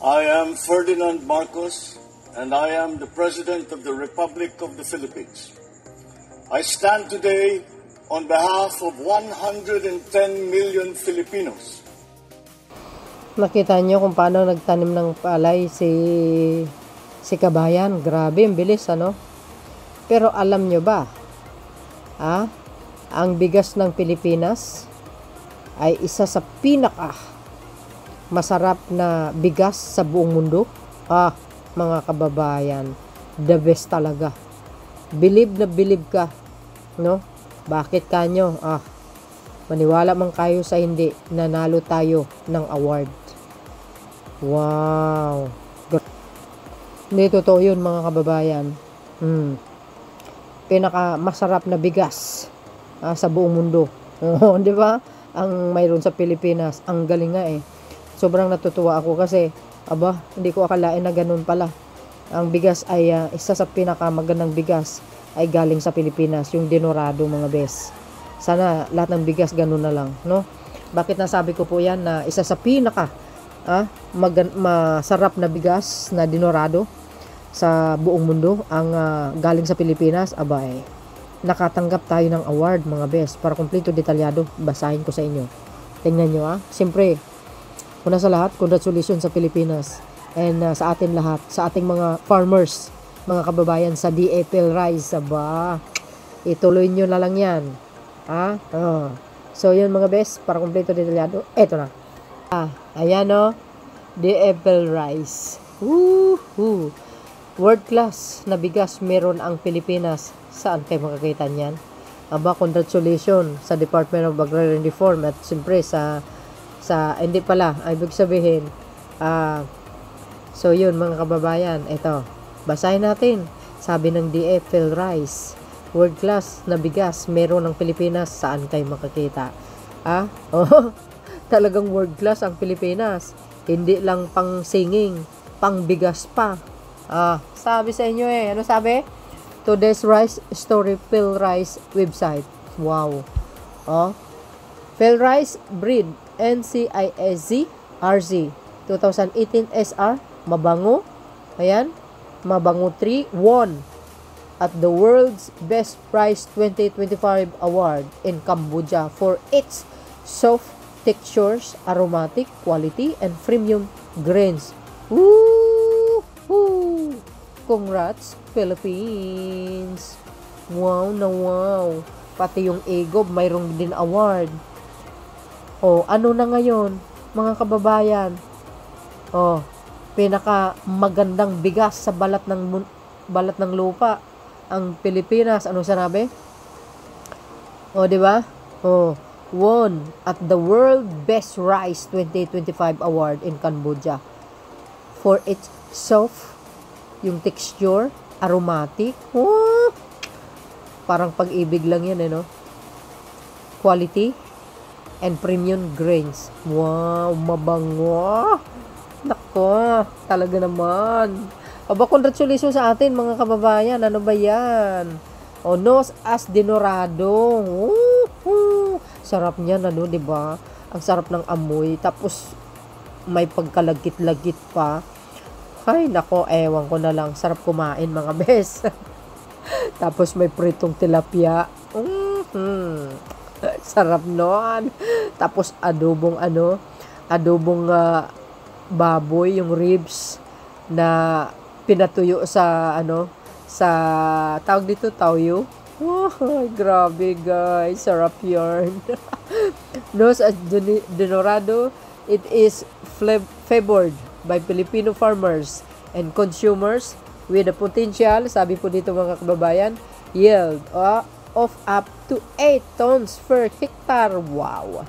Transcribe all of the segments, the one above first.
I am Ferdinand Marcos, and I am the President of the Republic of the Philippines. I stand today on behalf of 110 million Filipinos. Nakita niyo kung paano nagtanim ng palay si Kabayan. Grabe, ang bilis, ano? Pero alam niyo ba, ang bigas ng Pilipinas ay isa sa pinaka masarap na bigas sa buong mundo. Mga kababayan, the best talaga. Believe na believe ka, no? Bakit kanyo? Maniwala man kayo sa hindi, nanalo tayo ng award. Wow. Hindi totoo yun, mga kababayan. Pinaka masarap na bigas sa buong mundo. Di ba? Ang mayroon sa Pilipinas. Ang galing nga eh. Sobrang natutuwa ako kasi, hindi ko akalain na ganun pala. Ang bigas ay isa sa pinakamagandang bigas ay galing sa Pilipinas, yung Dinorado, mga bes. Sana lahat ng bigas ganun na lang, no? Bakit nasabi ko po yan na isa sa pinaka masarap na bigas na Dinorado sa buong mundo ang galing sa Pilipinas? Nakatanggap tayo ng award, mga bes. Para kumpleto detalyado, basahin ko sa inyo. Tingnan nyo, Siyempre, una sa lahat, congratulations sa Pilipinas and sa atin lahat, sa ating mga farmers, mga kababayan sa DFL Rice. Ituloy nyo na lang yan. So yun, mga best, para kumpleto detalyado, eto na. Ayan o, DFL Rice. World class na bigas meron ang Pilipinas. Saan kayo makakita niyan? Congratulations sa Department of Agrarian Reform at siyempre hindi pala, ibig sabihin, so yun, mga kababayan, ito, basahin natin. Sabi ng DFL Rice, world class na bigas meron ng Pilipinas. Saan kayo makakita? Talagang world class ang Pilipinas. Hindi lang pang singing, pang bigas pa. Sabi sa inyo ano sabi? Today's Rice Story, Phil Rice website. Wow. Phil Rice breed NCISZ RZ 2018 SR Mabango. Ayan, Mabango 3 won at the World's Best Prize 2025 Award in Cambodia for its soft textures, aromatic quality, and premium grains. Congrats, Philippines! Wow na wow! Pati yung EGOB mayroong din award. Ano na ngayon, mga kababayan? Pinaka magandang bigas sa balat ng lupa ang Pilipinas. Ano sinabi? Di ba? Won at the World Best Rice 2025 Award in Cambodia for its soft, yung texture, aromatic. Parang pag-ibig lang yan, no? Quality and premium grains. Wow, mabango. Nako, talaga naman. Congratulations sa atin, mga kababayan. Ano ba yan? Nos as Dinorado. Sarap niyan, di ba? Ang sarap ng amoy. Tapos, may pagkalagkit-lagkit pa. Ay, nako, ewan ko na lang. Sarap kumain, mga bes. Tapos, may pritong tilapia. Sarap nun. Tapos, adobong baboy, yung ribs na pinatuyo sa tawag dito, tauyo. Grabe, guys. Sarap yarn. Nos as Dinorado, it is favored by Filipino farmers and consumers with the potential, sabi po dito, mga kababayan, yield of up to 8 tons per hectare. Wow!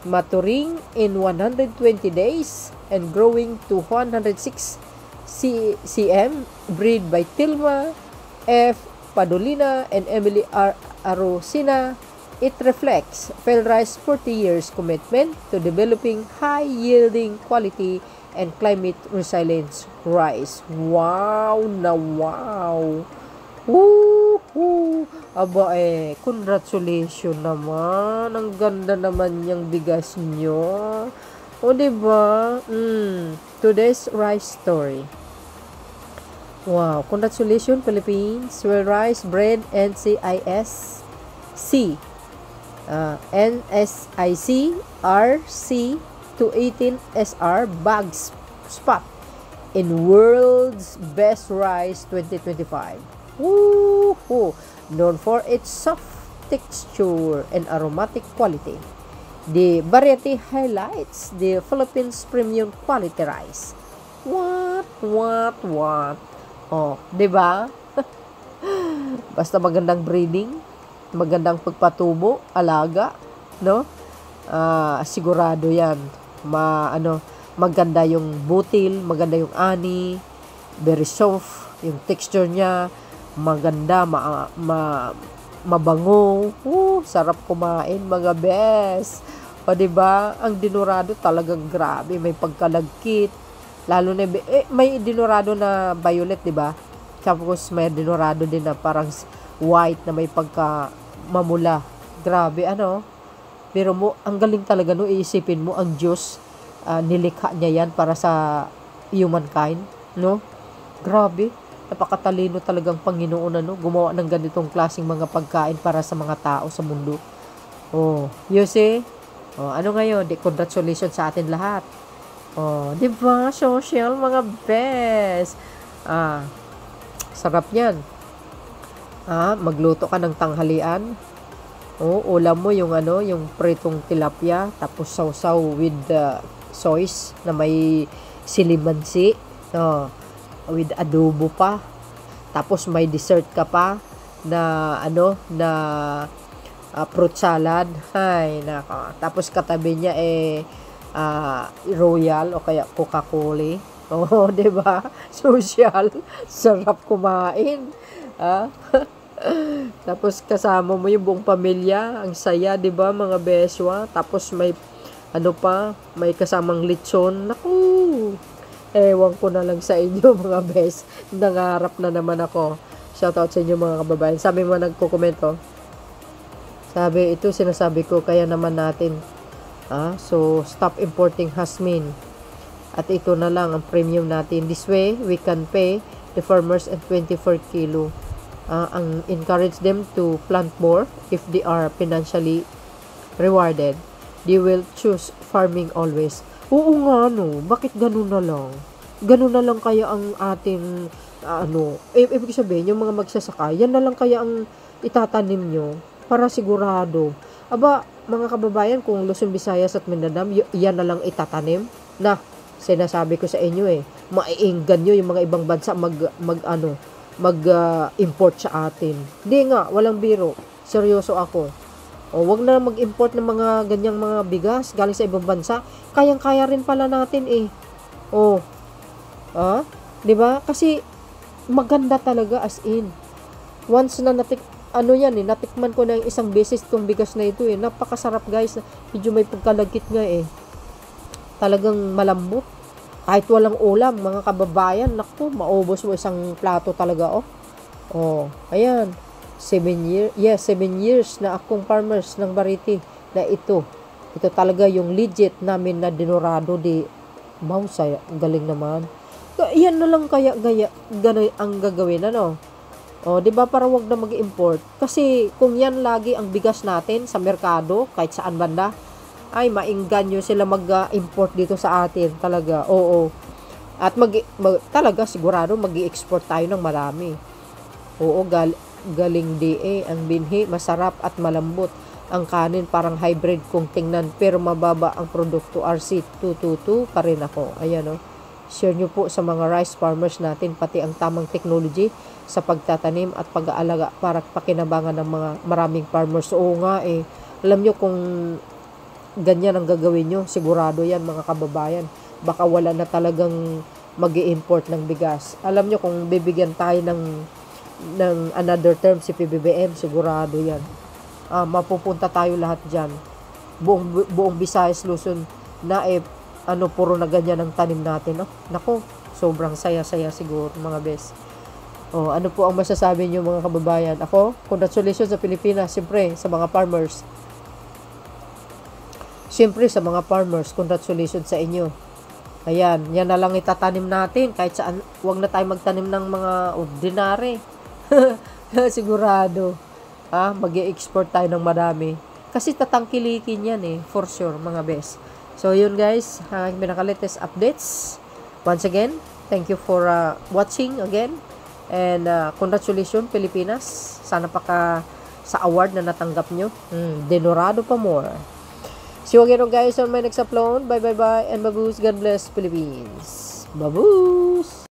Maturing in 120 days and growing to 106 cm, breed by Tilma F. Padolina and Emily R. Arosina. It reflects Philrice's 40 years commitment to developing high-yielding quality and climate-resilient rice. Wow na wow! Woohoo! Congratulations naman. Ang ganda naman yung bigas nyo. O, diba? Today's rice story. Wow, congratulations Philippines, where rice, bread, NCIS, C, NSIC, RC, 218 SR, bags spot in World's Best Rice 2025. Woohoo! Known for its soft texture and aromatic quality. The variety highlights the Philippines premium quality rice. What? Oh, 'di ba? Basta magandang breeding, magandang pagpatubo, alaga, no? Sigurado 'yan. Maganda yung butil, maganda yung ani, very soft, yung texture niya, maganda, mabango. Sarap kumain, mga best. O, 'di ba? Ang dinurado talagang grabe, may pagkalagkit. Lalo na may dinurado na violet, 'di ba? Tapos may dinurado din na parang white na may pagka mamula. Grabe Pero ang galing talaga no, iisipin mo ang Diyos, nilikha niya yan para sa humankind, no? Grabe. Napakatalino talagang Panginoon gumawa ng ganitong klaseng mga pagkain para sa mga tao sa mundo. Oh, you see? Oh, ano ngayon? Congratulations sa atin lahat. Oh, 'di ba? Social, mga best. Sarap 'yan. Magluto ka ng tanghalian. Oh, ulam mo yung yung pritong tilapia, tapos sausaw with sauce na may silimansi. With adobo pa. Tapos may dessert ka pa na fruit salad. Ay, nako. Tapos katabi niya Royal o kaya Coca-Cola. Oh, 'di ba? Social, sarap kumain. Tapos kasama mo yung buong pamilya, ang saya, 'di ba, mga beswa? Tapos may may kasamang lechon. Naku. Ewan ko na lang sa inyo, mga bes. Nangarap na naman ako. Shoutout sa inyo, mga kababayan. Sabi mo nagko-komento. Sabi, ito sinasabi ko, kaya naman natin. So, stop importing hasmin. At ito na lang ang premium natin. This way, we can pay the farmers at 24 kilo. Ang encourage them to plant more if they are financially rewarded. They will choose farming always. Oo nga, no. Bakit ganun na lang? Ganun na lang kaya ang ating, ibig sabihin, yung mga magsasaka, yan na lang kaya ang itatanim nyo para sigurado. Aba, mga kababayan, kung Luzon, Visayas at Mindanao, yan na lang itatanim. Na, sinasabi ko sa inyo maiinggan nyo yung mga ibang bansa mag-import sa atin. Hindi nga, walang biro. Seryoso ako. O, wag na mag-import ng mga ganyang mga bigas galing sa ibang bansa. Kayang-kaya rin pala natin O, 'di ba? Kasi maganda talaga, as in. Once na natikman ko na yung isang beses itong bigas na ito napakasarap, guys. Medyo may pagkalagkit nga talagang malambot. Kahit walang ulam, mga kababayan, naku, maubos mo isang plato talaga, ayan. 7 years na akong farmers ng Bariti na ito talaga yung legit namin na dinurado di mahusay. Galing naman. Yan na lang kaya ganun ang gagawin, di ba, para wag na mag-import. Kasi kung yan lagi ang bigas natin sa merkado, kahit saan banda, ay maingganyo sila mag-import dito sa atin talaga. Oo. At talaga sigurado mag-i-export tayo ng marami. Oo, galing ang binhi, masarap at malambot. Ang kanin parang hybrid kung tingnan, pero mababa ang produkto. RC222 pa rin ako. Ayan, share nyo po sa mga rice farmers natin pati ang tamang technology sa pagtatanim at pag-aalaga para pakinabangan ng mga maraming farmers. Oo nga alam nyo, kung ganyan ang gagawin nyo, sigurado yan, mga kababayan. Baka wala na talagang mag-i-import ng bigas. Alam nyo, kung bibigyan tayo ng another term si PBBM, sigurado yan. Mapupunta tayo lahat dyan. Buong Visayas, Luzon na puro na ganyan ang tanim natin. Nako, sobrang saya-saya siguro, mga best. Ano po ang masasabi niyo, mga kababayan? Ako, congratulations sa Pilipinas, siyempre, sa mga farmers. Siyempre, sa mga farmers, congratulations sa inyo. Ayan, yan na lang itatanim natin. Kahit saan, huwag na tayo magtanim ng mga ordinary. Sigurado. Mag-i-export tayo ng madami. Kasi tatangkilikin yan for sure, mga best. So, yun guys, ang pinaka-latest updates. Once again, thank you for watching again. And congratulations, Pilipinas. Sana sa award na natanggap nyo. Denorado pa more. See you again guys on my next upload. Bye bye bye and baboos. God bless Philippines. Baboos!